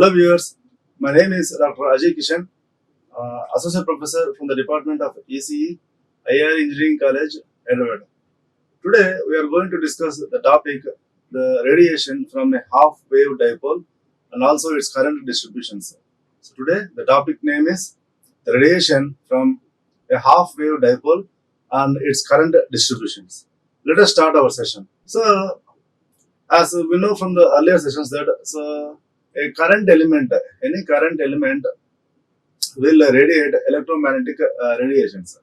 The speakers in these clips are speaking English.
Hello viewers, my name is Dr. Ajay Kishen, Associate Professor from the Department of ECE, IARE Engineering College, Hyderabad. Today we are going to discuss the topic, the radiation from a half-wave dipole and also its current distributions. So today the topic name is the radiation from a half-wave dipole and its current distributions. Let us start our session. So as we know from the earlier sessions that a current element, any current element will radiate electromagnetic radiations.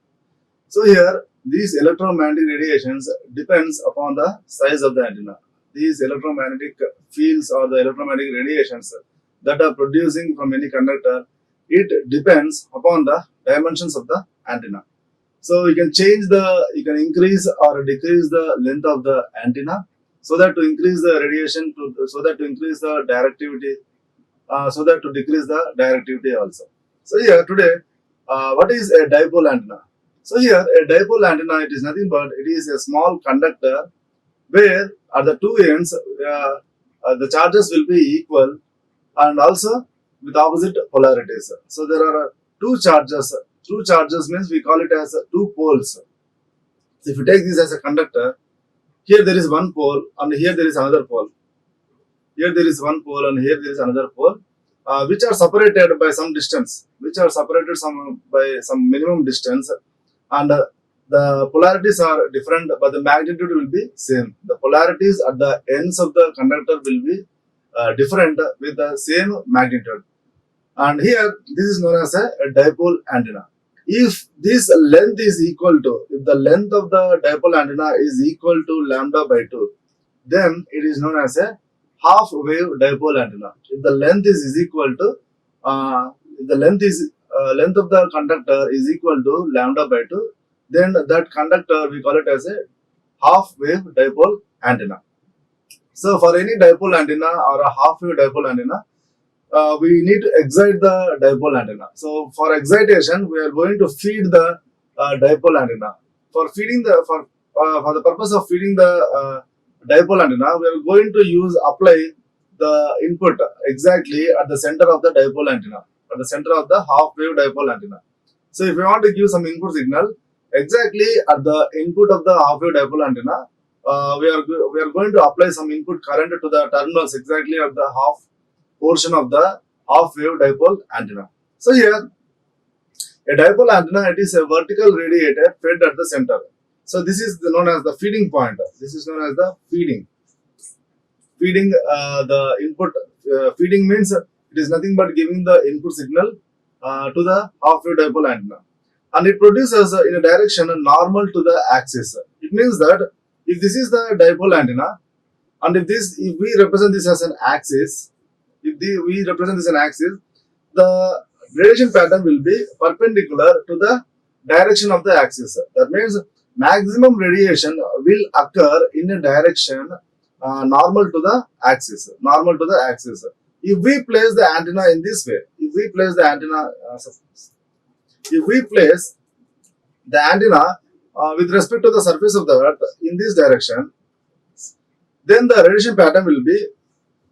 So here these electromagnetic radiations depends upon the size of the antenna. These electromagnetic fields or the electromagnetic radiations that are producing from any conductor, it depends upon the dimensions of the antenna. So you can increase or decrease the length of the antenna so that to increase the radiation, so that to increase the directivity, so that to decrease the directivity also. So here today, what is a dipole antenna? So here a dipole antenna, it is nothing but it is a small conductor where at the two ends the charges will be equal and also with opposite polarities. So there are two charges. Two charges means we call it as two poles. So if you take this as a conductor, here there is one pole and here there is another pole. Here there is one pole and here there is another pole, which are separated by some distance, by some minimum distance, and the polarities are different, but the magnitude will be same. The polarities at the ends of the conductor will be different with the same magnitude. And here this is known as a dipole antenna. If this length is equal to, if the length of the dipole antenna is equal to lambda by 2, then it is known as a half wave dipole antenna. If the length is equal to, if the length of the conductor is equal to lambda by 2, then that conductor we call it as a half wave dipole antenna. So for any dipole antenna or a half wave dipole antenna, we need to excite the dipole antenna. So for excitation, we are going to feed the dipole antenna. For the purpose of feeding the dipole antenna, we are going to apply the input exactly at the center of the dipole antenna, at the center of the half wave dipole antenna. So if we want to give some input signal exactly at the input of the half wave dipole antenna, we are going to apply some input current to the terminals exactly at the half portion of the half wave dipole antenna. So here a dipole antenna, it is a vertical radiator fed at the center. So this is known as the feeding point. This is known as the feeding the input. Feeding means it is nothing but giving the input signal to the half wave dipole antenna, and it produces in a direction normal to the axis. It means that if this is the dipole antenna, and if we represent this as an axis, the radiation pattern will be perpendicular to the direction of the axis. That means maximum radiation will occur in a direction normal to the axis. If we place the antenna in this way, if we place the antenna with respect to the surface of the earth in this direction, then the radiation pattern will be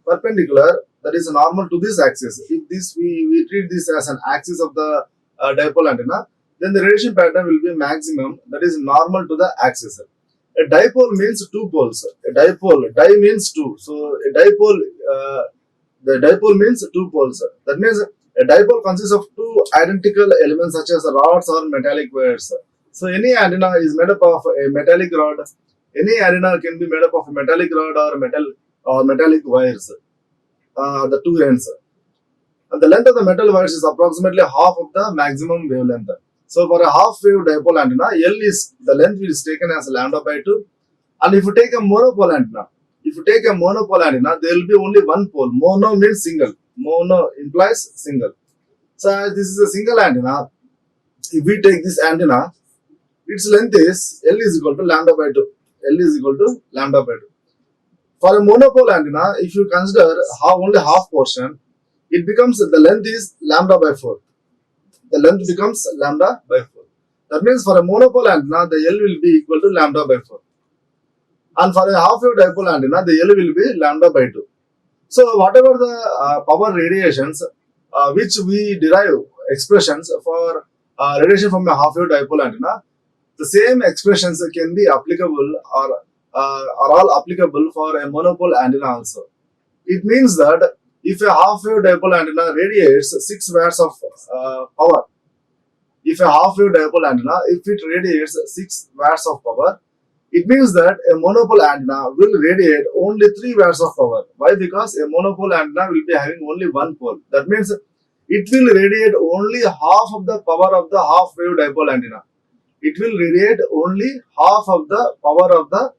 perpendicular, that is normal to this axis. If we treat this as an axis of the dipole antenna, then the radiation pattern will be maximum, that is normal to the axis. A dipole means two poles. Di means two. So a dipole, the dipole means two poles. That means a dipole consists of two identical elements such as rods or metallic wires. So any antenna is made up of a metallic rod. Any antenna can be made up of a metallic rod or metallic wires. The two ends. And the length of the metal wires is approximately half of the maximum wavelength. So for a half wave dipole antenna, the length is taken as lambda by 2. And if you take a monopole antenna, there will be only one pole. Mono means single. Mono implies single. So as this is a single antenna, if we take this antenna, its length is L is equal to lambda by 2. For a monopole antenna, if you consider only half portion, it becomes the length is lambda by 4. The length becomes lambda by 4. That means for a monopole antenna, the L will be equal to lambda by 4. And for a half wave dipole antenna, the L will be lambda by 2. So whatever the power radiations which we derive expressions for radiation from a half-wave dipole antenna, the same expressions can be applicable or are all applicable for a monopole antenna also. It means that if a half-wave dipole antenna radiates 6 watts of power, if a half-wave dipole antenna, if it radiates 6 watts of power, it means that a monopole antenna will radiate only 3 watts of power. Why? Because a monopole antenna will be having only one pole. That means it will radiate only half of the power of the half-wave dipole antenna. It will radiate only half of the power of the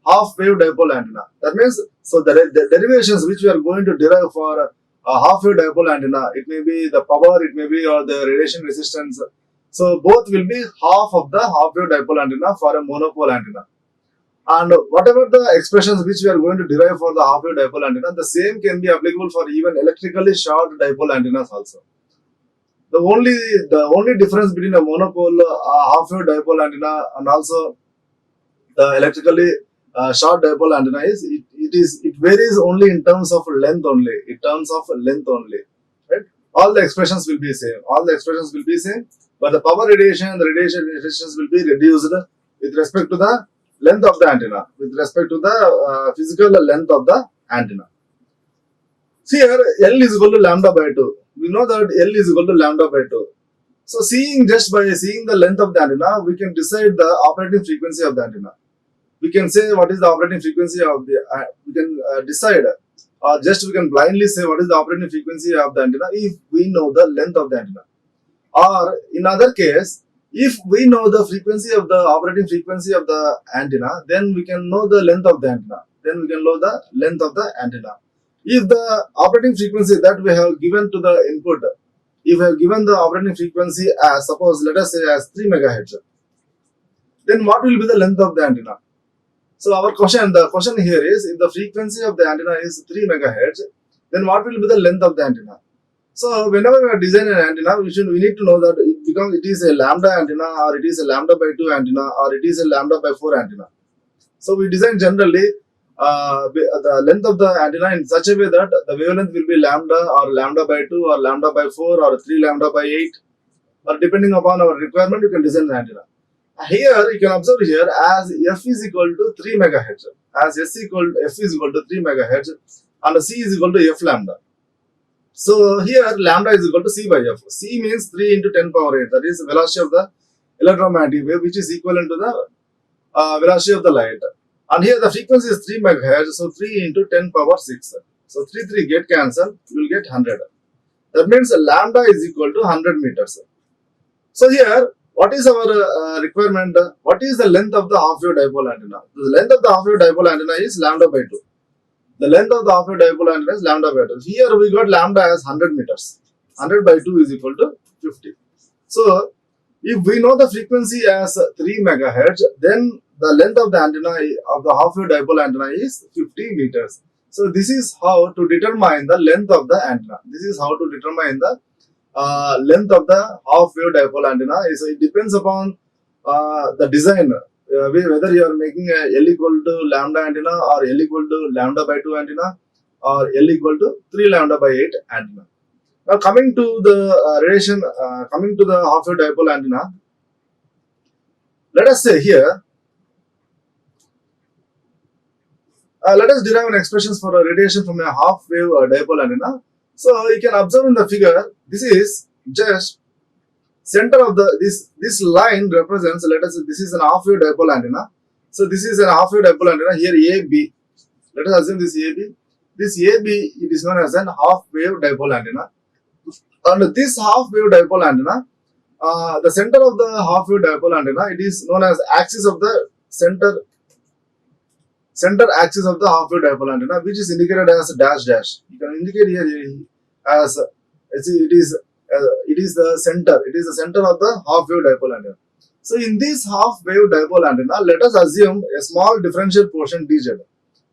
half-wave dipole antenna. That means, so the derivations which we are going to derive for a half-wave dipole antenna, it may be the power, it may be or the radiation resistance. So both will be half of the half-wave dipole antenna for a monopole antenna. And whatever the expressions which we are going to derive for the half-wave dipole antenna, the same can be applicable for even electrically short dipole antennas also. The only difference between a monopole half-wave dipole antenna and also the electrically short dipole antenna is it varies only in terms of length only. In terms of length only, right? All the expressions will be same. All the expressions will be same, but the power radiation and the radiation resistance will be reduced with respect to the length of the antenna, with respect to the physical length of the antenna. See here, L is equal to lambda by 2. We know that L is equal to lambda by 2. So just by seeing the length of the antenna, we can decide the operating frequency of the antenna. We can say what is the operating frequency of the, we can decide, or just we can blindly say what is the operating frequency of the antenna if we know the length of the antenna. Or in other case, if we know the frequency of the operating frequency of the antenna, then we can know the length of the antenna. Then we can know the length of the antenna. If the operating frequency that we have given to the input, if we have given the operating frequency as, suppose let us say as 3 megahertz, then what will be the length of the antenna? So the question here is, if the frequency of the antenna is 3 megahertz, then what will be the length of the antenna? So whenever we are designing an antenna, we need to know that it is a lambda antenna, or it is a lambda by 2 antenna, or it is a lambda by 4 antenna. So we design generally the length of the antenna in such a way that the wavelength will be lambda or lambda by 2 or lambda by 4 or 3 lambda by 8, or depending upon our requirement, you can design the antenna. Here you can observe here as f is equal to 3 megahertz, as f is equal to 3 megahertz, and c is equal to f lambda. So here lambda is equal to c by f. C means 3 into 10 power 8, that is the velocity of the electromagnetic wave, which is equivalent to the velocity of the light. And here the frequency is 3 megahertz, so 3 into 10 power 6. So 3 get cancelled, you will get 100. That means lambda is equal to 100 meters. So here, what is our requirement? What is the length of the half-wave dipole antenna? The length of the half-wave dipole antenna is lambda by 2. The length of the half-wave dipole antenna is lambda by 2. Here we got lambda as 100 meters. 100 by 2 is equal to 50. So if we know the frequency as 3 megahertz, then the length of the antenna of the half-wave dipole antenna is 50 meters. So this is how to determine the length of the antenna. This is how to determine the length of the half-wave dipole antenna. So it depends upon the design, whether you are making a L equal to lambda antenna, or L equal to lambda by 2 antenna, or L equal to 3 lambda by 8 antenna. Now coming to the radiation, coming to the half-wave dipole antenna, let us say here, let us derive an expressions for a radiation from a half-wave dipole antenna. So you can observe in the figure, this is just center of the this line represents, let us say this is an half-wave dipole antenna. So this is an half-wave dipole antenna, here AB. Let us assume this AB. This AB, it is known as an half-wave dipole antenna. And this half-wave dipole antenna, the center of the half-wave dipole antenna, it is known as axis of the center axis of the half-wave dipole antenna, which is indicated as dash dash. You can indicate here as it is the center. It is the center of the half-wave dipole antenna. So in this half-wave dipole antenna, let us assume a small differential portion dz.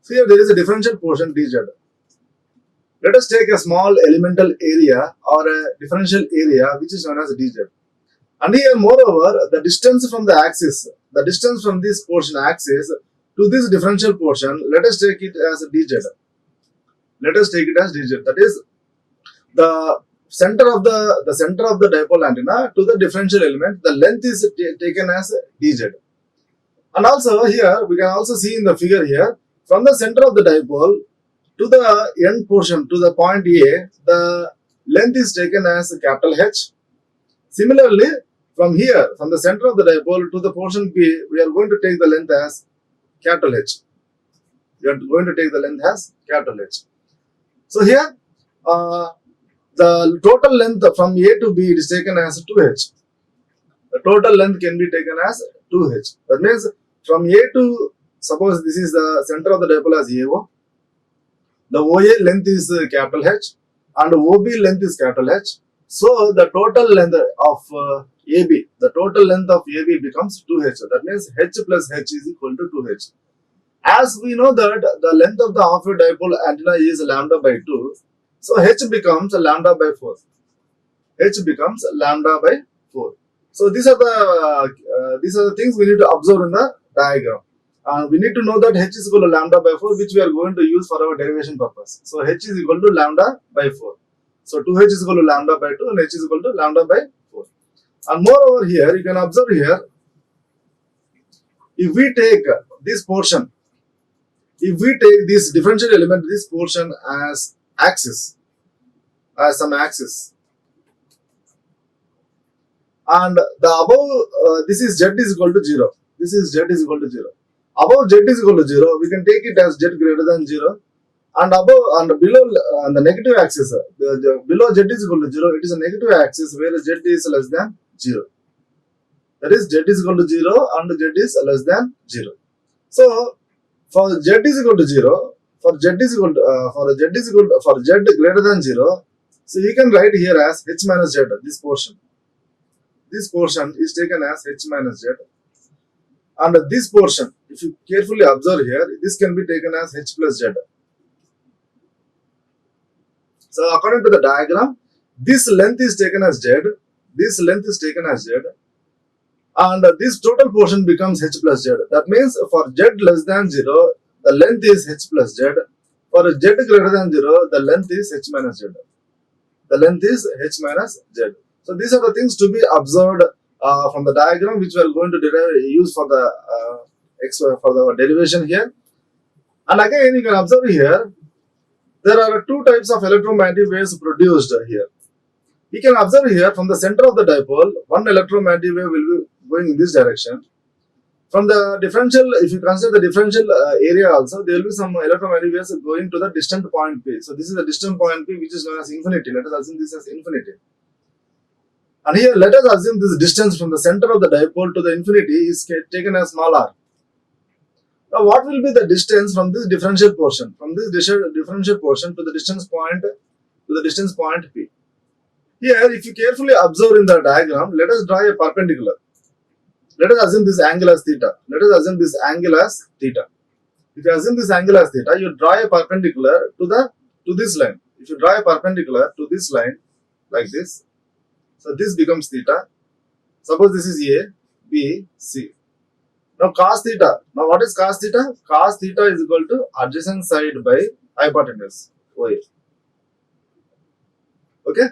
So here there is a differential portion dz. Let us take a small elemental area or a differential area which is known as dz. And here moreover, the distance from the axis, the distance from this portion axis to this differential portion, let us take it as dz. Let us take it as dz. That is the center of the dipole antenna to the differential element. The length is taken as dz. And also here we can also see in the figure here, from the center of the dipole to the end portion, to the point A, the length is taken as capital H. Similarly, from here, from the center of the dipole to the portion P, we are going to take the length as capital H. We are going to take the length as capital H. So here, the total length from A to B is taken as 2H. The total length can be taken as 2H. That means from A to, suppose this is the center of the dipole as AO. The OA length is capital H and OB length is capital H. So the total length of AB, the total length of AB becomes 2H. That means H plus H is equal to 2H. As we know that the length of the half-wave dipole antenna is lambda by 2, so H becomes lambda by 4. H becomes lambda by 4. So these are the things we need to observe in the diagram. We need to know that H is equal to lambda by 4, which we are going to use for our derivation purpose. So H is equal to lambda by 4. So 2H is equal to lambda by 2 and H is equal to lambda by 4. And moreover here, you can observe here, if we take this portion, if we take this differential element, this portion as axis, as some axis, and the above, this is Z is equal to 0. This is Z is equal to 0. Above Z is equal to 0, we can take it as Z greater than 0. And above and below on the negative axis, below Z is equal to 0, it is a negative axis where Z is less than 0. That is Z is equal to 0 and Z is less than 0. So for Z is equal to 0, for Z greater than 0, so you can write here as H minus Z, this portion. This portion is taken as H minus Z. And this portion, if you carefully observe here, this can be taken as H plus Z. So according to the diagram, this length is taken as Z, this length is taken as Z, and this total portion becomes H plus Z. That means for Z less than 0, the length is H plus Z. For Z greater than 0, the length is H minus Z. The length is H minus Z. So these are the things to be observed from the diagram, which we are going to use for the derivation here. And again, you can observe here, there are two types of electromagnetic waves produced here. You can observe here from the center of the dipole, one electromagnetic wave will be going in this direction. From the differential, if you consider the differential area also, there will be some electromagnetic waves going to the distant point P. So this is the distant point P, which is known as infinity. Let us assume this as infinity. And here, let us assume this distance from the center of the dipole to the infinity is taken as small r. Now, what will be the distance from this differential portion, from this differential portion to the distance point P? Here, if you carefully observe in the diagram, let us draw a perpendicular. Let us assume this angle as theta. Let us assume this angle as theta. If you assume this angle as theta, you draw a perpendicular to this line. If you draw a perpendicular to this line like this, so this becomes theta. Suppose this is A, B, C. Now cos theta. Now what is cos theta? Cos theta is equal to adjacent side by hypotenuse, OA. Okay.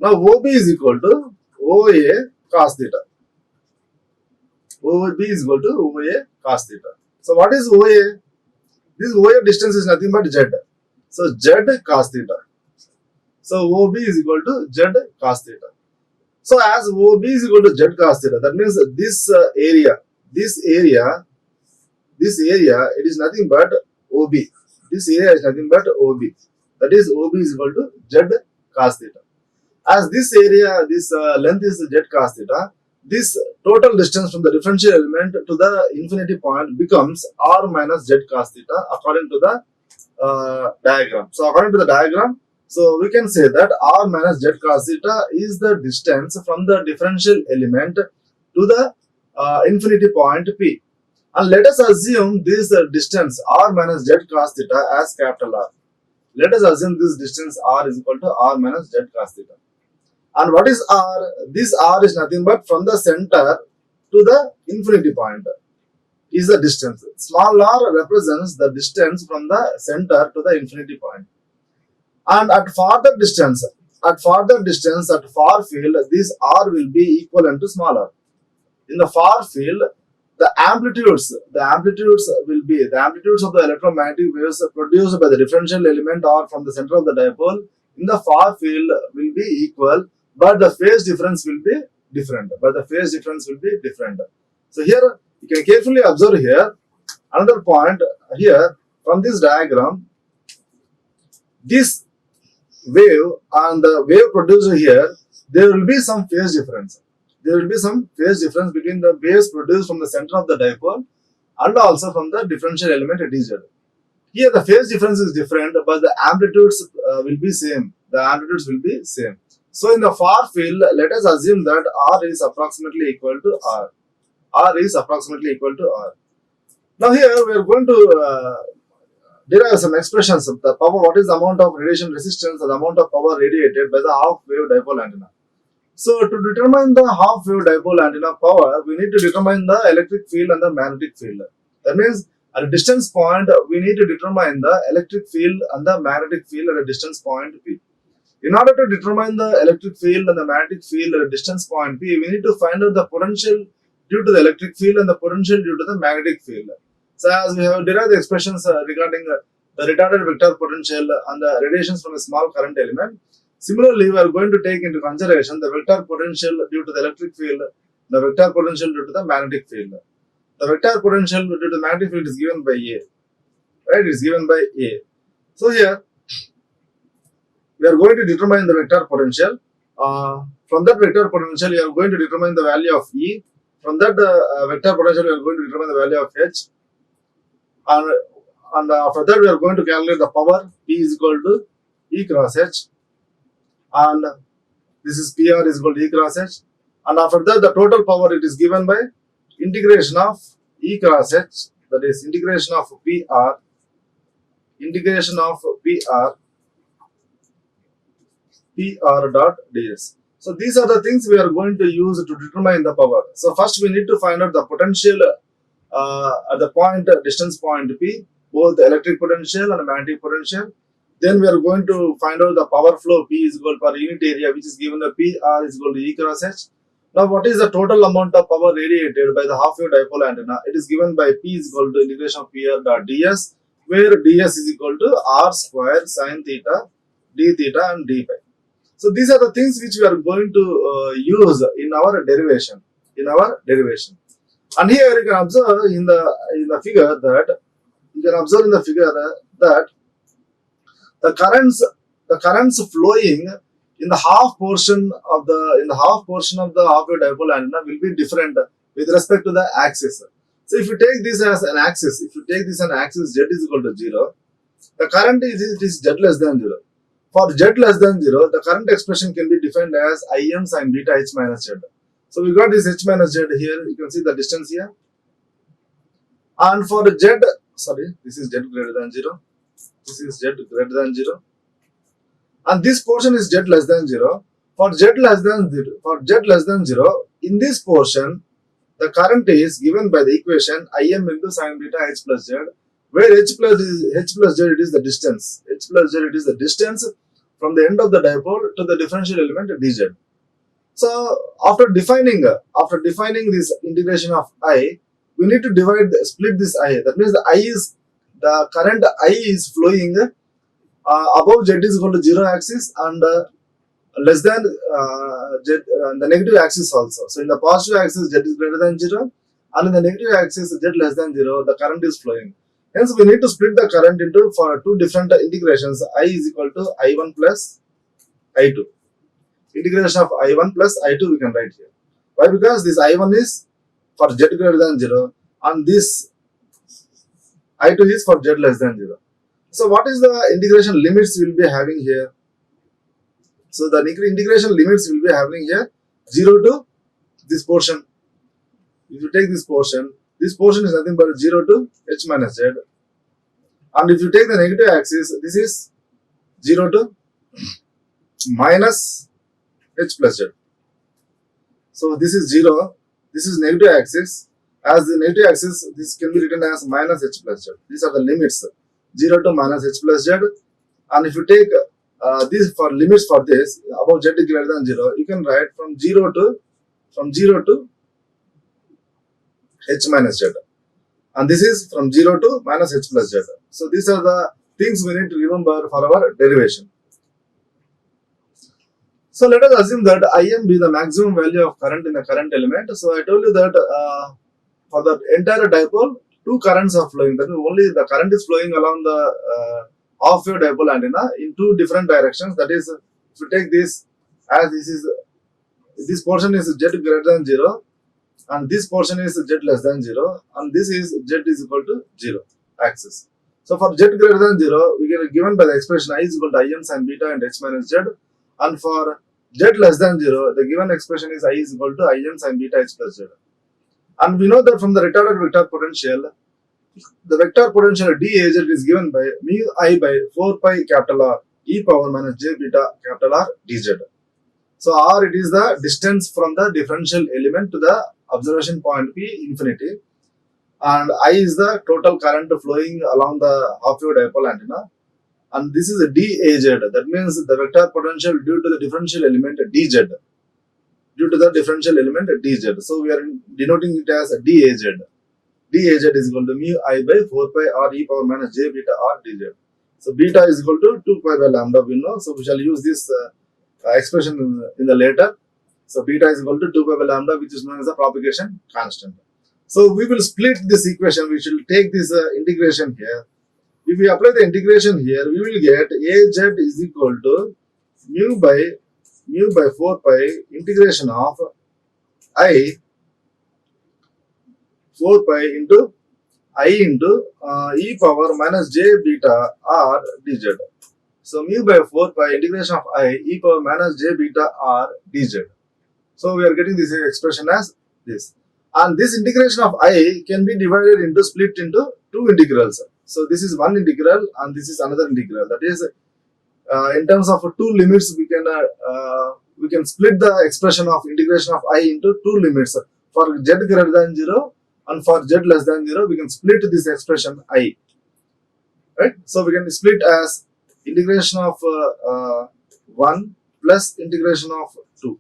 Now OB is equal to OA cos theta. OB is equal to OA cos theta. So what is OA? This OA distance is nothing but Z. So Z cos theta. So OB is equal to Z cos theta. So as OB is equal to Z cos theta, that means this area, it is nothing but OB. This area is nothing but OB. That is OB is equal to Z cos theta. As this area, this length is Z cos theta, this total distance from the differential element to the infinity point becomes R minus Z cos theta according to the diagram. So according to the diagram, so we can say that R minus Z cos theta is the distance from the differential element to the infinity point P. And let us assume this distance R minus Z cos theta as capital R. Let us assume this distance R is equal to R minus Z cos theta. And what is R? This R is nothing but from the center to the infinity point. is the distance. Small r represents the distance from the center to the infinity point. And at farther distance, at far field, this r will be equivalent to small r. In the far field, the amplitudes will be the amplitudes of the electromagnetic waves produced by the differential element or from the center of the dipole in the far field will be equal, but the phase difference will be different. So here you can carefully observe here another point here from this diagram. This wave and the wave produced here, there will be some phase difference. Between the waves produced from the center of the dipole and also from the differential element dz. Here the phase difference is different, but the amplitudes will be same. So in the far field, let us assume that r is approximately equal to r. Now here we are going to derive some expressions of the power. What is the amount of radiation resistance or the amount of power radiated by the half wave dipole antenna? So to determine the half wave dipole antenna power, we need to determine the electric field and the magnetic field. That means at a distance point, we need to determine the electric field and the magnetic field at a distance point P. In order to determine the electric field and the magnetic field at a distance point P, we need to find out the potential due to the electric field and the potential due to the magnetic field. So as we have derived the expressions regarding the retarded vector potential and the radiations from a small current element, similarly, we are going to take into consideration the vector potential due to the electric field, the vector potential due to the magnetic field. The vector potential due to the magnetic field is given by A, right? It is given by A. So here, we are going to determine the vector potential. From that vector potential, you are going to determine the value of E. From that vector potential, we are going to determine the value of H. And after that, we are going to calculate the power. P is equal to E cross H. And this is PR is equal to E cross H. And after that, the total power it is given by integration of E cross H, that is integration of PR dot ds. So these are the things we are going to use to determine the power. So first we need to find out the potential at the point distance point P, both the electric potential and magnetic potential. Then we are going to find out the power flow P is equal per unit area, which is given by PR is equal to E cross H. Now what is the total amount of power radiated by the half wave dipole antenna? It is given by P is equal to integration of PR dot ds, where ds is equal to r square sine theta, d theta and d pi. So these are the things which we are going to use in our derivation. And here you can observe in the figure that the currents flowing in the half portion of the half wave dipole antenna will be different with respect to the axis. So if you take this as an axis, z is equal to 0, the current is z less than 0. For z less than 0, the current expression can be defined as Im sin beta h minus z. So we got this h minus z here. You can see the distance here. And for this is z greater than 0. And this portion is z less than 0. For z less than 0, in this portion, the current is given by the equation Im into sin beta h plus z, where h plus z it is the distance from the end of the dipole to the differential element dz. So after defining this integration of I, we need to split this I. That means the current I is flowing above z is equal to 0 axis and less than the negative axis also. So in the positive axis z is greater than 0 and in the negative axis z less than 0, the current is flowing. Hence we need to split the current into for two different integrations. I is equal to I1 plus I2. Integration of I1 plus I2 we can write here. Why? Because this I1 is for z greater than 0 and this I2 is for z less than 0. So what is the integration limits we will be having here? So the integration limits we will be having here 0 to this portion. If you take this portion is nothing but 0 to h minus z. And if you take the negative axis, this is 0 to minus h plus z. So this is 0, this is negative axis, As the negative axis, this can be written as minus h plus z. These are the limits, 0 to minus h plus z. And if you take these for limits for this, above z greater than 0, you can write from 0 to h minus z. And this is from 0 to minus h plus z. So these are the things we need to remember for our derivation. So let us assume that Im be the maximum value of current in the current element. So I told you that for the entire dipole, two currents are flowing. That means only the current is flowing along the half wave dipole antenna in two different directions. That is, if you take this as this portion is z greater than 0, and this portion is z less than 0, and this is z is equal to 0 axis. So for z greater than 0, we get given by the expression I is equal to Im sin beta and h minus z. And for z less than 0, the given expression is I is equal to Im sin beta h plus z. And we know that from the retarded vector potential, the vector potential dAz is given by mu I by 4 pi capital R e power minus j beta capital R dz. So R, it is the distance from the differential element to the observation point P infinity, and I is the total current flowing along the half wave dipole antenna, and this is a dAz. That means the vector potential due to the differential element dz. So we are denoting it as dAz. dAz is equal to mu I by 4 pi R e power minus j beta R dz. So beta is equal to 2 pi by lambda, we know. So we shall use this expression in the later. So beta is equal to 2 pi by lambda, which is known as the propagation constant. So we will split this equation. We should take this integration here. If we apply the integration here, we will get Az is equal to mu by 4 pi integration of I 4 pi into e power minus j beta R dz. So mu by 4 pi integration of I e power minus j beta R dz. So we are getting this expression as this. And this integration of I can be divided into, split into two integrals. So this is one integral and this is another integral. That is, in terms of two limits, we can split the expression of integration of I into two limits. For z greater than 0 and for z less than 0, we can split this expression I. Right? So we can split as integration of 1 plus integration of 2.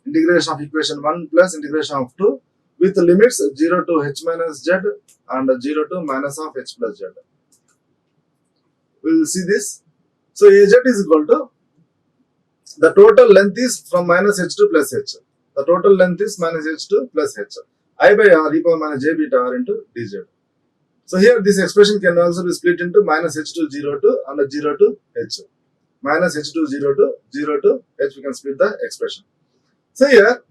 Integration of equation 1 plus integration of 2 with the limits 0 to h minus z and 0 to minus of h plus z. We will see this. So Az is equal to, the total length is from minus h to plus h. The total length is minus h to plus h. I by R e power minus j beta R into dz. So here this expression can also be split into minus h to 0 to and 0 to h. Minus h to 0 to 0 to h, we can split the expression. So here,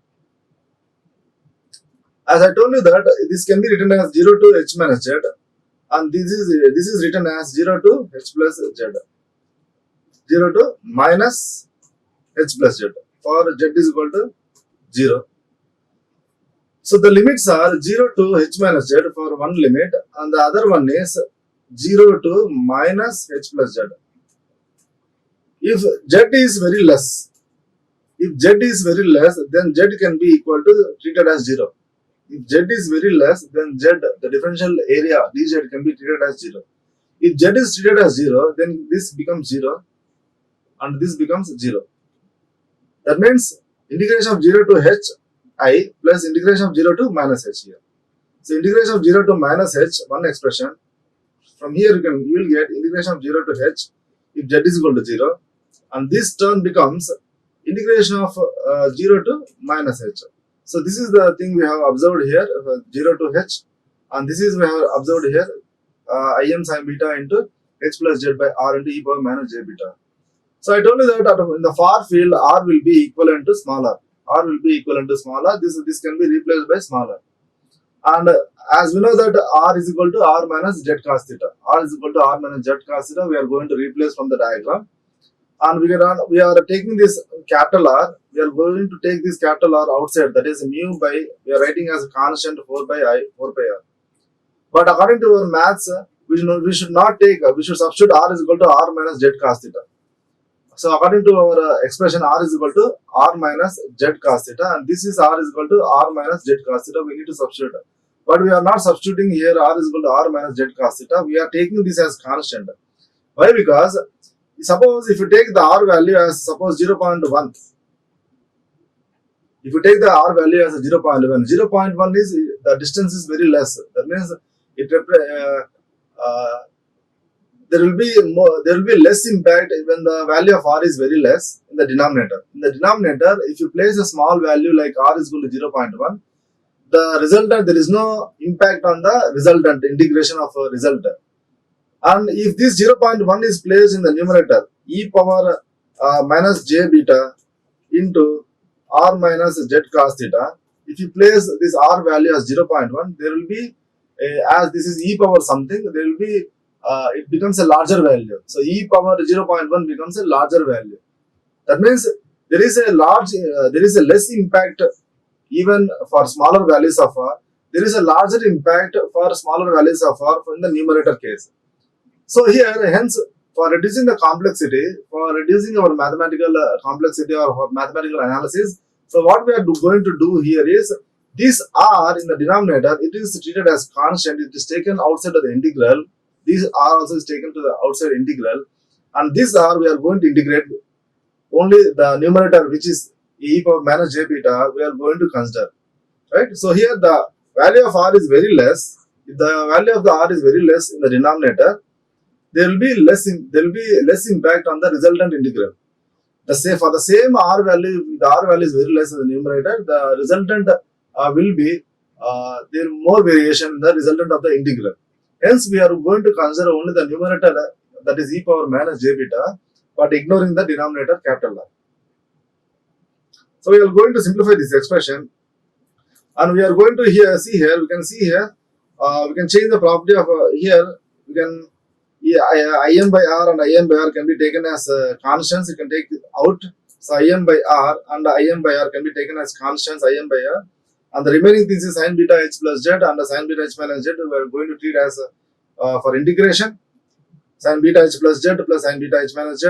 as I told you that this can be written as 0 to h minus z, and this is written as 0 to h plus z, 0 to minus h plus z, for z is equal to 0. So the limits are 0 to h minus z for one limit, and the other one is 0 to minus h plus z. If z is very less, then z can be equal to treated as 0. If z is very less, then z, the differential area dz, can be treated as 0. If z is treated as 0, then this becomes 0 and this becomes 0. That means integration of 0 to h I plus integration of 0 to minus h here. So integration of 0 to minus h, one expression. From here you will get integration of 0 to h if z is equal to 0, and this term becomes integration of 0 to minus h. So this is the thing we have observed here, 0 to h, and this is we have observed here, Im sin beta into h plus z by R into e power minus j beta. So I told you that in the far field, R will be equivalent to smaller. This can be replaced by smaller. And as we know that R is equal to R minus z cos theta. R is equal to R minus z cos theta. We are going to replace from the diagram. And we are taking this capital R. We are going to take this capital R outside. That is mu by, we are writing as a constant 4 pi R. But according to our maths, we should not take, we should substitute R is equal to R minus z cos theta. So according to our expression, R is equal to R minus z cos theta, and this is R is equal to R minus z cos theta. We need to substitute. but we are not substituting here r is equal to r minus z cos theta. We are taking this as constant. Why? Because suppose if you take the r value as suppose 0.1, if you take the r value as a 0.1, 0.1 is the distance is very less. That means it there will be less impact when the value of r is very less in the denominator. In the denominator, if you place a small value like r is equal to 0.1, the resultant, there is no impact on the resultant integration of a resultant. And if this 0.1 is placed in the numerator, e power minus j beta into r minus z cos theta, if you place this r value as 0.1, there will be, as this is e power something, there will be, it becomes a larger value. So e power 0.1 becomes a larger value. That means there is a less impact even for smaller values of r. There is a larger impact for smaller values of r in the numerator case. So here, hence, for reducing the complexity, for reducing our mathematical complexity or for mathematical analysis, so what we are going to do here is, this r in the denominator, it is treated as constant. It is taken outside of the integral. This r also is taken to the outside integral, and this r we are going to integrate only the numerator, which is e power minus j beta, we are going to consider, right? So here the value of r is very less. If the value of the r is very less in the denominator, there will be less impact on the resultant integral. For the same r value, the r value is very less in the numerator, the resultant will be there more variation in the resultant of the integral. Hence, we are going to consider only the numerator, that is e power minus j beta, but ignoring the denominator capital R. So we are going to simplify this expression, and we are going to see here. We can see here. We can change the property of here. We can. Im by r and Im by r can be taken as constants. You can take it out. So Im by r and Im by r can be taken as constants, Im by r. And the remaining things is sin beta h plus z and the sin beta h minus z. We are going to treat as for integration. Sin beta h plus z plus sin beta h minus z.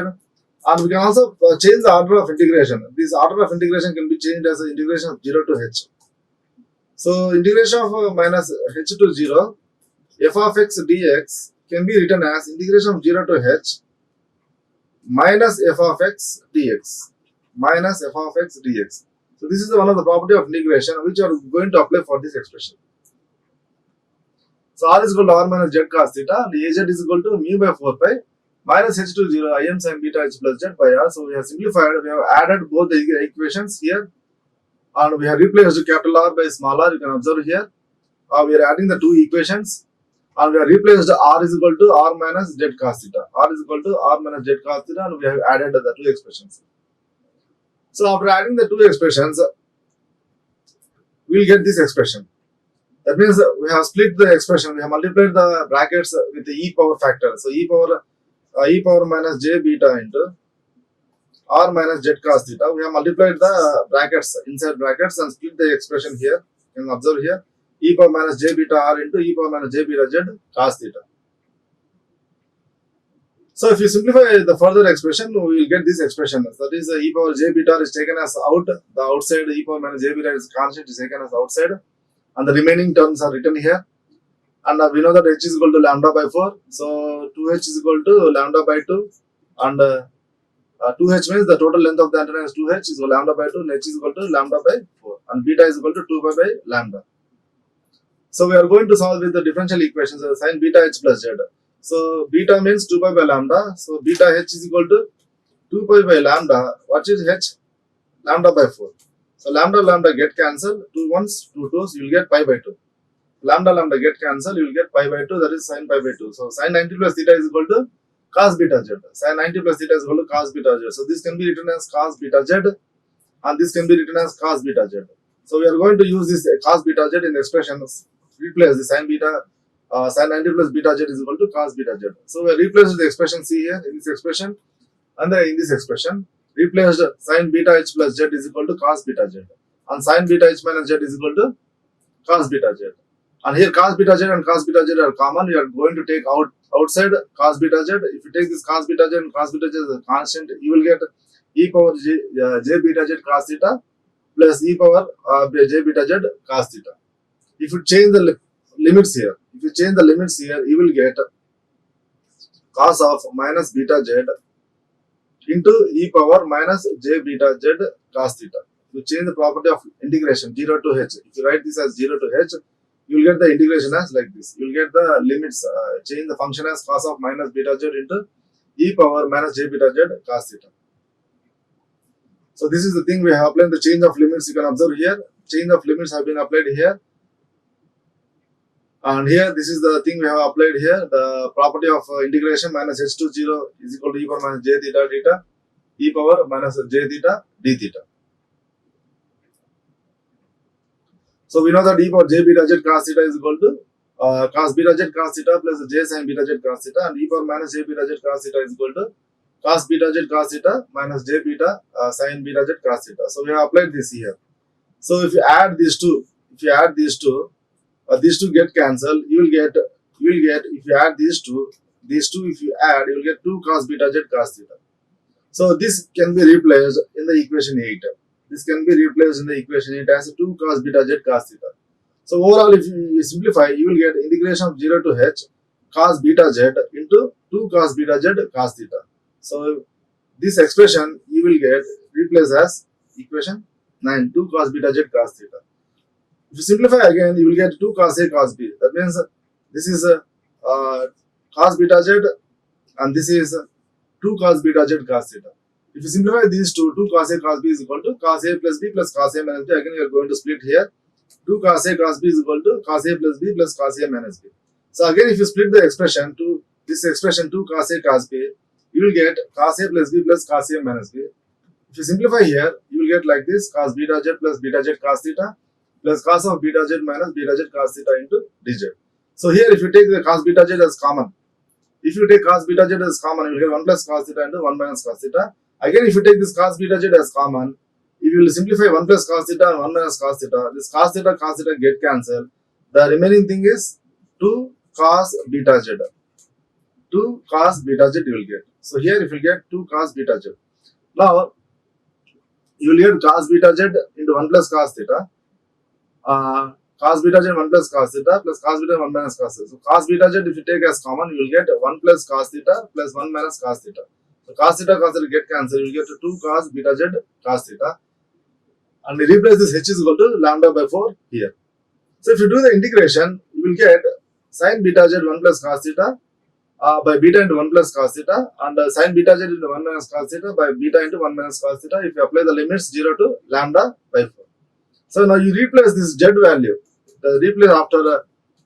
And we can also change the order of integration. This order of integration can be changed as integration of 0 to h. So integration of minus h to 0, f of x dx can be written as integration of 0 to h minus f of x dx. Minus f of x dx. So this is one of the property of integration which are going to apply for this expression. So r is equal to r minus z cos theta and az is equal to mu by 4 pi minus h to 0 Im sin beta h plus z by r. So we have simplified, we have added both the equations here and we have replaced capital R by small r. You can observe here. We are adding the two equations. And we have replaced r is equal to r minus z cos theta. R is equal to r minus z cos theta, and we have added the two expressions. So after adding the two expressions, we will get this expression. That means we have split the expression. We have multiplied the brackets with the e power factor. So e power minus j beta into r minus z cos theta. We have multiplied the brackets inside brackets and split the expression here. You can observe here. E power minus j beta r into e power minus j beta z cos theta. So if you simplify the further expression, we will get this expression. That is, e power j beta is taken as out. The outside e power minus j beta is constant is taken as outside, and the remaining terms are written here. And we know that h is equal to lambda by 4. So 2h is equal to lambda by 2, and 2h means the total length of the antenna is 2h is equal to lambda by 2, and h is equal to lambda by 4, and beta is equal to 2 pi by lambda. So we are going to solve with the differential equations of sin beta h plus z. So beta means 2 pi by lambda. So beta h is equal to 2 pi by lambda. What is h? Lambda by 4. So lambda get cancelled. 2 ones, 2 twos, you will get pi by 2. Lambda get cancelled, you will get pi by 2, that is sin pi by 2. So sin 90 plus theta is equal to cos beta z. Sin 90 plus theta is equal to cos beta z. So this can be written as cos beta z, and this can be written as cos beta z. So we are going to use this cos beta z in the expressions. Replace the sin 90 plus beta z is equal to cos beta z. So we replaced the expression C here in this expression, and then in this expression replaced sin beta h plus z is equal to cos beta z, and sin beta h minus z is equal to cos beta z. And here cos beta z and cos beta z are common. We are going to take outside cos beta z. If you take this cos beta z and cos beta z as a constant, you will get e power j beta z cos theta plus e power j beta z cos theta. If you change the limits here. If you change the limits here, you will get cos of minus beta z into e power minus j beta z cos theta. You change the property of integration 0 to h. If you write this as 0 to h, you will get the integration as like this. You will get the limits, change the function as cos of minus beta z into e power minus j beta z cos theta. So this is the thing we have applied the change of limits. You can observe here, change of limits have been applied here. And here, this is the thing we have applied here, the property of integration minus h to 0 is equal to e power minus j theta theta, e power minus j theta d theta. So we know that e power j beta z cos theta is equal to cos beta z cos theta plus j sin beta z cos theta, and e power minus j beta z cos theta is equal to cos beta z cos theta minus j beta sin beta z cos theta. So we have applied this here. So if you add these two, these two get cancelled. You will get if you add these two if you add, you will get 2 cos beta z cos theta. So this can be replaced in the equation 8. This can be replaced in the equation 8 as 2 cos beta z cos theta. So overall, if you simplify, you will get integration of 0 to h cos beta z into 2 cos beta z cos theta. So this expression you will get replaced as equation 9, 2 cos beta z cos theta. If you simplify again, you will get 2 cos A cos B. That means this is cos beta z and this is 2 cos beta z cos theta. If you simplify these two, 2 cos A cos B is equal to cos A plus B plus cos A minus B. Again, you are going to split here. 2 cos A cos B is equal to cos A plus B plus cos A minus B. So again, if you split the expression to this expression 2 cos A cos B, you will get cos A plus B plus cos A minus B. If you simplify here, you will get like this, cos beta z plus beta z cos theta plus cos of beta z minus beta z cos theta into dz. So here, if you take the cos beta z as common, if you take cos beta z as common, you will get 1 plus cos theta into 1 minus cos theta. Again, if you take this cos beta z as common, if you will simplify 1 plus cos theta and 1 minus cos theta, this cos theta get cancelled. The remaining thing is 2 cos beta z. 2 cos beta z you will get. So here, if you get 2 cos beta z. Now, you will get cos beta z into 1 plus cos theta. Cos beta z 1 plus cos theta plus cos beta 1 minus cos theta. So cos beta z if you take as common, you will get 1 plus cos theta plus 1 minus cos theta. So cos theta get cancelled, you will get 2 cos beta z cos theta. And we replace this h is equal to lambda by 4 here. So if you do the integration, you will get sin beta z 1 plus cos theta by beta into 1 plus cos theta, and sin beta z into 1 minus cos theta by beta into 1 minus cos theta if you apply the limits 0 to lambda by 4. So now you replace this z value. The replace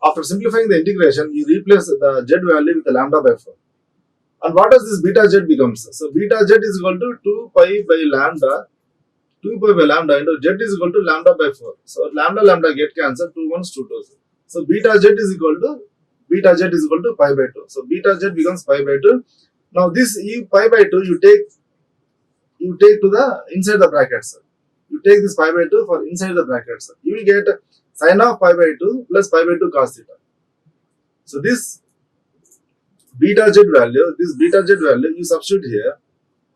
after simplifying the integration, you replace the z value with the lambda by 4. And what does this beta z becomes? So beta z is equal to 2 pi by lambda into z is equal to lambda by 4. So lambda get cancelled, 2 1s 2 2s. So beta z is equal to pi by 2. So beta z becomes pi by 2. Now this pi by 2 you take to the inside the brackets. You take this pi by 2 for inside the brackets. You will get sin of pi by 2 plus pi by 2 cos theta. So this beta z value you substitute here.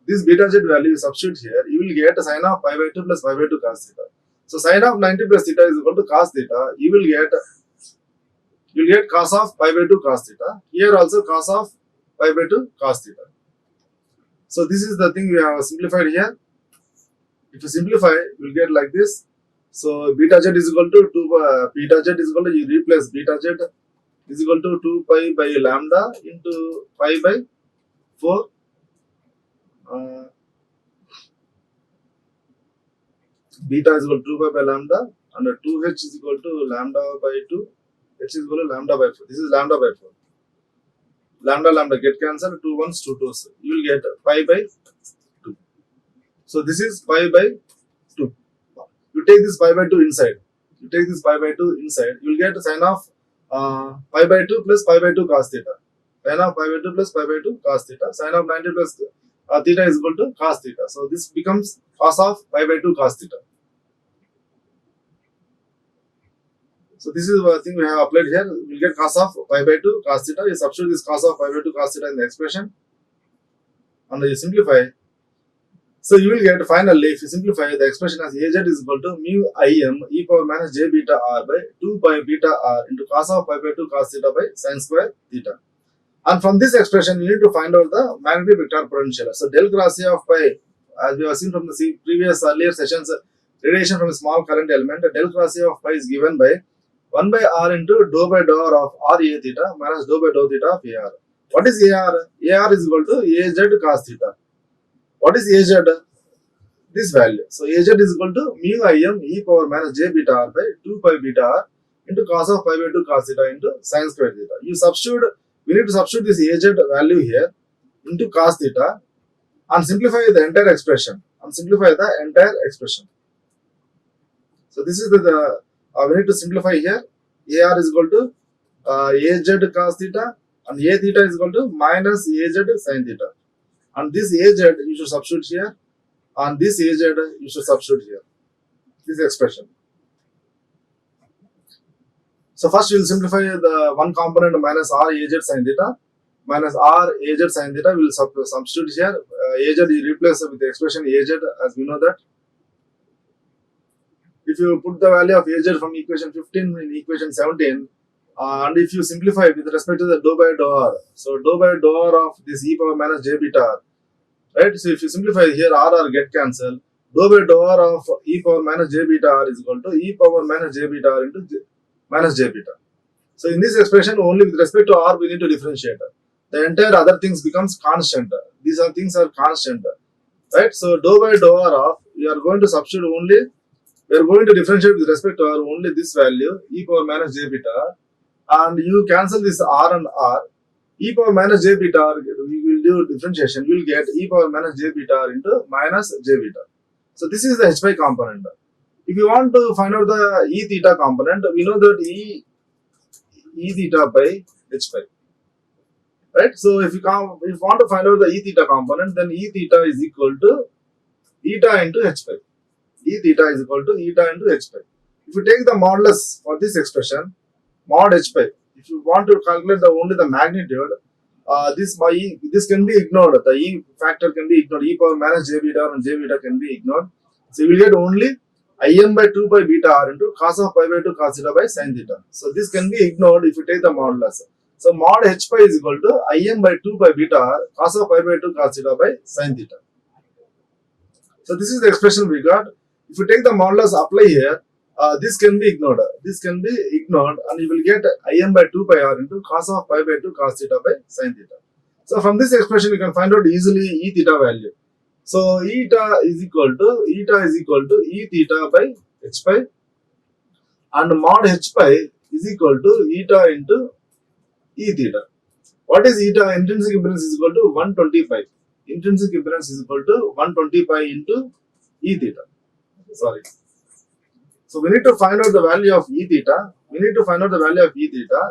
This beta z value you substitute here. You will get sin of pi by 2 plus pi by 2 cos theta. So sin of 90 plus theta is equal to cos theta. You will get cos of pi by 2 cos theta. Here also cos of pi by 2 cos theta. So this is the thing we have simplified here. If you simplify, you will get like this. So beta z is equal to 2 you replace beta z is equal to 2 pi by lambda into pi by 4. Beta is equal to 2 pi by lambda, and 2h is equal to lambda by 2. H is equal to lambda by 4. This is lambda by 4. Lambda get cancelled, 2 1s 2 2s. You will get pi by 2. So this is pi by 2. You take this pi by 2 inside. You will get sin of pi by 2 plus pi by 2 cos theta. Sin of pi by 2 plus pi by 2 cos theta. Sin of 90 plus theta is equal to cos theta. So this becomes cos of pi by 2 cos theta. So this is the thing we have applied here. We will get cos of pi by 2 cos theta. You substitute this cos of pi by 2 cos theta in the expression, and you simplify. So you will get finally, if you simplify the expression as Az is equal to mu im e power minus j beta r by 2 pi beta r into cos of pi by 2 cos theta by sin square theta. And from this expression, you need to find out the magnetic vector potential. So del cross A of pi, as we have seen from the previous earlier sessions, radiation from a small current element, del cross A of pi is given by 1 by r into dou by dou r of r a theta minus dou by dou theta of ar. What is ar? Ar is equal to az cos theta. What is az? This value. So az is equal to mu im e power minus j beta r by 2 pi beta r into cos of pi by 2 cos theta into sin square theta. We need to substitute this az value here into cos theta and simplify the entire expression. So this is we need to simplify here. Ar is equal to az cos theta and a theta is equal to minus az sin theta. And this az you should substitute here, and this az you should substitute here. This expression. So first we will simplify the one component minus r az sin theta minus r az sin theta. We will substitute here. Az is replaced with the expression az, as we know that. If you put the value of az from equation 15 in equation 17, and if you simplify with respect to the dou by dou r, so dou by dou r of this e power minus j beta r, right? So if you simplify here, r get cancelled. Dou by dou r of e power minus j beta r is equal to e power minus j beta r into minus j beta. So in this expression, only with respect to r we need to differentiate. The entire other things becomes constant. These are things are constant, right? So dou by dou r of, we are going to substitute only, we are going to differentiate with respect to r only this value e power minus j beta r, and you cancel this r and r. E power minus j beta r, we will do differentiation, we will get e power minus j beta r into minus j beta. So this is the h pi component. If you want to find out the e theta component, we know that e theta by h pi, right? So if you want to find out the e theta component, then e theta is equal to eta into h pi. E theta is equal to eta into h pi. If you take the modulus for this expression, mod h pi, if you want to calculate only the magnitude, this can be ignored. The e factor can be ignored. E power minus j beta and j beta can be ignored. So you will get only im by 2 pi beta r into cos of pi by 2 cos theta by sin theta. So this can be ignored if you take the modulus. So mod h pi is equal to im by 2 pi beta r cos of pi by 2 cos theta by sin theta. So this is the expression we got. If you take the modulus, apply here, this can be ignored. And you will get im by 2 pi r into cos of pi by 2 cos theta by sin theta. So from this expression you can find out easily e theta value. So eta is equal to e theta by h pi, and mod h pi is equal to eta into e theta. What is eta? Intrinsic impedance is equal to 120 pi. Intrinsic impedance is equal to 120 pi into e theta. So we need to find out the value of e theta.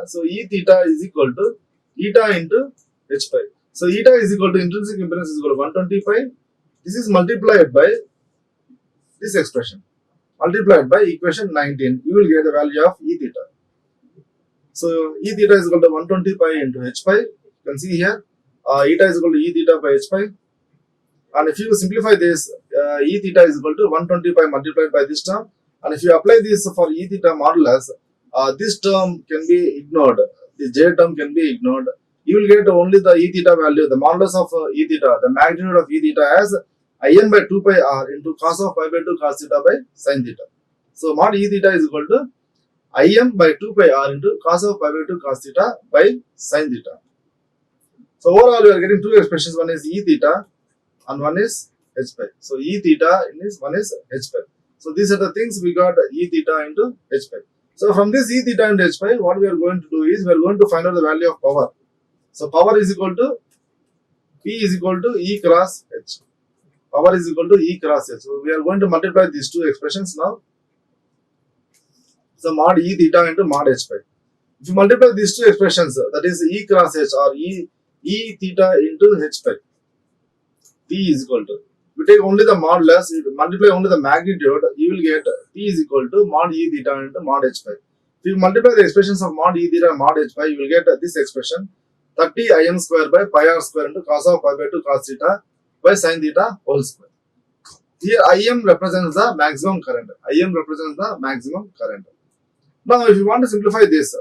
So e theta is equal to eta into h pi. So eta is equal to intrinsic impedance is equal to 120 pi. This is multiplied by this expression, multiplied by equation 19. You will get the value of e theta. So e theta is equal to 120 pi into h pi. You can see here, eta is equal to e theta by h pi. And if you simplify this, e theta is equal to 120 pi multiplied by this term. And if you apply this for e theta modulus, this term can be ignored. The j term can be ignored. You will get only the e theta value, the modulus of e theta, the magnitude of e theta as im by 2 pi r into cos of pi by 2 cos theta by sin theta. So mod e theta is equal to im by 2 pi r into cos of pi by 2 cos theta by sin theta. So overall we are getting two expressions. One is e theta and one is h pi. So e theta is one is h pi. So these are the things we got, e theta into h pi. So from this e theta into h pi, what we are going to do is we are going to find out the value of power. So power is equal to P is equal to E cross H. Power is equal to E cross H. So we are going to multiply these two expressions now. So mod E theta into mod H pi. If you multiply these two expressions, that is E cross H or E theta into H pi, P is equal to, we take only the modulus, multiply only the magnitude, you will get P is equal to mod E theta into mod H pi. If you multiply the expressions of mod E theta and mod H pi, you will get this expression, 30 im square by pi r square into cos of pi by 2 cos theta by sin theta whole square. Here Im represents the maximum current. Im represents the maximum current. Now, if you want to simplify this,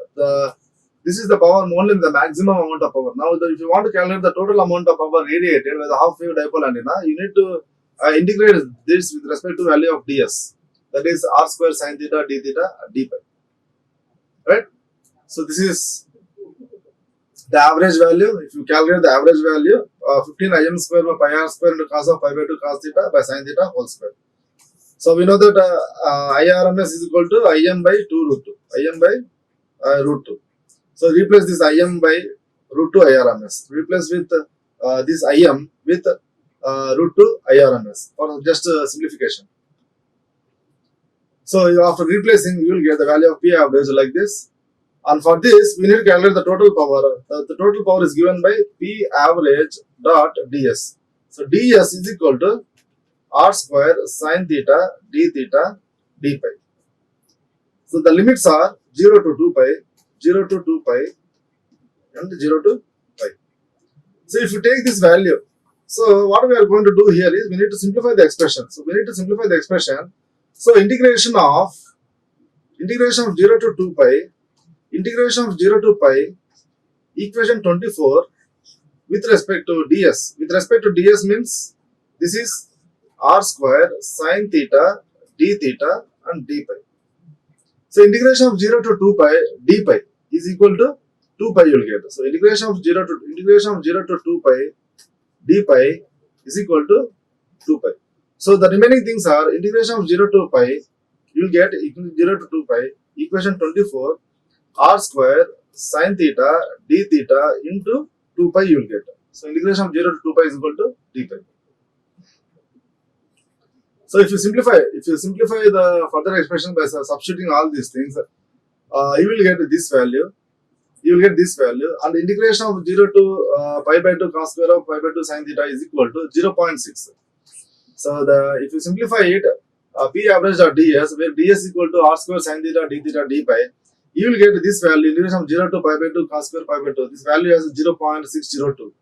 this is the power only the maximum amount of power. Now, if you want to calculate the total amount of power radiated with a half wave dipole antenna, you need to integrate this with respect to value of ds. That is r square sin theta d theta d pi. Right? So this is the average value. If you calculate the average value, 15 Im square by pi r square into cos of pi by 2 cos theta by sin theta whole square. So we know that IRMS is equal to Im by 2 root 2. Im by root 2. So replace this Im by root 2 IRMS. Replace with this Im with root 2 IRMS for just simplification. So after replacing, you will get the value of P average like this. And for this, we need to calculate the total power. The total power is given by P average dot ds. So ds is equal to r square sin theta d theta d pi. So the limits are 0 to 2 pi, 0 to 2 pi, and 0 to pi. So if you take this value, so what we are going to do here is we need to simplify the expression. So we need to simplify the expression. So integration of 0 to 2 pi, integration of 0 to pi, equation 24 with respect to ds. With respect to ds means this is r square sin theta d theta and d pi. So integration of 0 to 2 pi d pi is equal to 2 pi you will get. So integration of 0 to 2 pi d pi is equal to 2 pi. So the remaining things are integration of 0 to pi, you will get 0 to 2 pi, equation 24, r square sin theta d theta into 2 pi you will get. So integration of 0 to 2 pi is equal to d pi. So if you simplify the further expression by substituting all these things, you will get this value. You will get this value, and the integration of 0 to pi by 2 cos square of pi by 2 sin theta is equal to 0.6. So if you simplify it, P average dot ds, where ds is equal to r square sin theta d theta d pi, you will get this value integration of 0 to pi by 2 cos square pi by 2. This value is 0.602.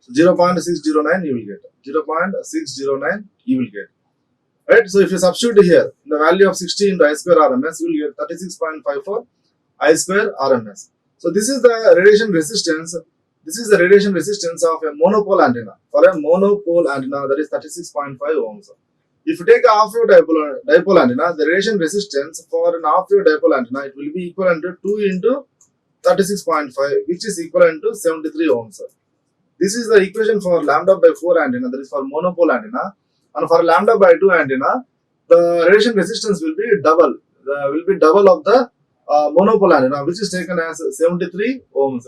So 0.609 you will get. 0.609 you will get. Right? So if you substitute here the value of 60 into I square RMS, you will get 36.54 I square RMS. So this is the radiation resistance. This is the radiation resistance of a monopole antenna. For a monopole antenna, that is 36.5 ohms. If you take a half-wave dipole antenna, the radiation resistance for an half-wave dipole antenna, it will be equivalent to 2 into 36.5, which is equivalent to 73 ohms. This is the equation for lambda by 4 antenna, that is for monopole antenna. And for lambda by 2 antenna, the radiation resistance will be double. Of the monopole antenna, which is taken as 73 ohms.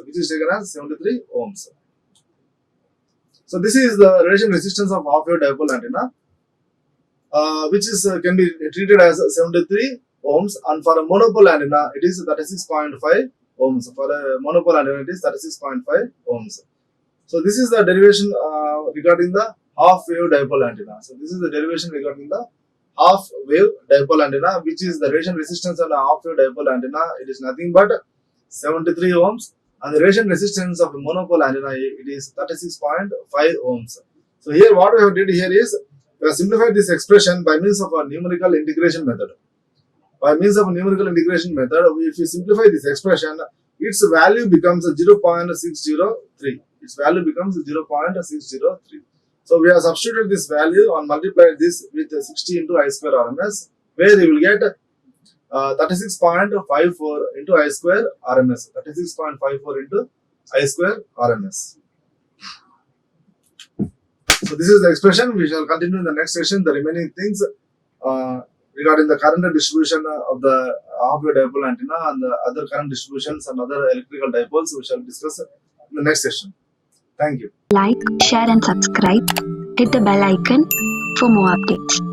So this is the radiation resistance of half-wave dipole antenna, which is can be treated as 73 ohms, and for a monopole antenna, it is 36.5 ohms. For a monopole antenna, it is 36.5 ohms. So this is the derivation regarding the half-wave dipole antenna. So this is the derivation regarding the half-wave dipole antenna, which is the radiation resistance on a half-wave dipole antenna. It is nothing but 73 ohms, and the radiation resistance of a monopole antenna, it is 36.5 ohms. So here what we have did here is we have simplified this expression by means of a numerical integration method. By means of a numerical integration method, if we simplify this expression, its value becomes 0.603. Its value becomes 0.603. So we have substituted this value and multiplied this with 60 into I square RMS, where you will get 36.54 into I square RMS. 36.54 into I square RMS. So this is the expression. We shall continue in the next session the remaining things regarding the current distribution of the half-wave dipole antenna and the other current distributions and other electrical dipoles. We shall discuss in the next session. Thank you. Like, share and subscribe. Hit the bell icon for more updates.